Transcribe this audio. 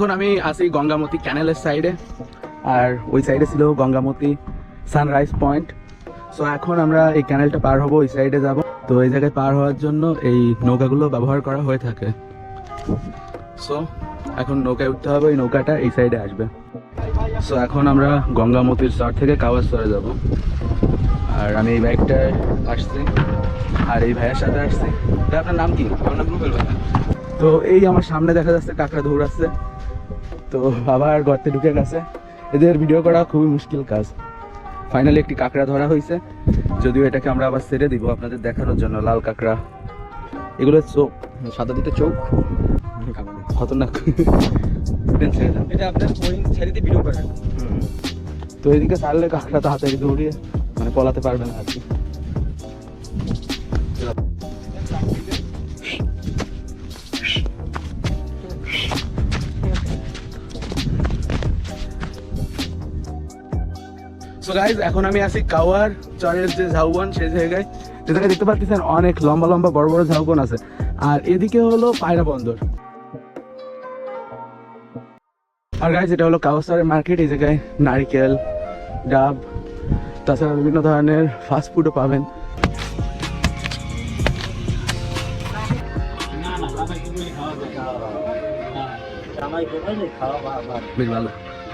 এখন আমি আছি গঙ্গামতি ক্যানেলের সাইডে, আর ওই সাইডে ছিল গঙ্গামতি সানরাইজ পয়েন্ট। সো এখন আমরা এই ক্যানেলটা পার হব, ওই সাইডে যাব। তো এই জায়গায় পার হওয়ার জন্য এই নৌকাগুলো ব্যবহার করা হয়ে থাকে। সো এখন নৌকায় উঠতে হবে, এই নৌকাটা এই সাইডে আসবে। সো এখন আমরা গঙ্গামতির চর থেকে কাওয়াসরে যাব। আর আমি এই বাইকটায় আসছি, আর এই ভাইয়ের সাথে আসছি। আপনার নাম কি? আমার নাম রুবেল ভাই। তো এই আমার সামনে দেখা যাচ্ছে কাঁকড়া দৌড়াচ্ছে, তো আবার গর্তে ঢুকে গেছে। এদের ভিডিও করা খুবই মুশকিল কাজ। ফাইনালি একটি কাঁকড়া ধরা হয়েছে, যদিও এটাকে আমরা আবার ছেড়ে দিব আপনাদের দেখানোর জন্য। লাল কাঁকড়া, এগুলো চোখ, সাদা দিকে চোখ, খতরনাক। এটা আপনার ওই ছেড়ে ভিডিও করেন। তো এদিকে ছাড়লে কাঁকড়া তো হাতে দৌড়িয়ে মানে পলাতে পারবে না আর কি। সো গাইজ, এখন আমি আছি কাওয়ার চরের যে ঝাউবন সেই জায়গায়, যেখানে দেখতে পাচ্ছেন অনেক লম্বা লম্বা বড় বড় ঝাউবন আছে। আর এদিকে হলো পায়রা বন্দর। আর গাইজ, এটা হলো কাওয়ার চরের মার্কেট। এই জায়গায় নারিকেল, ডাব, তাছাড়া বিভিন্ন ধরনের ফাস্ট ফুডও পাবেন। বেশ ভালো।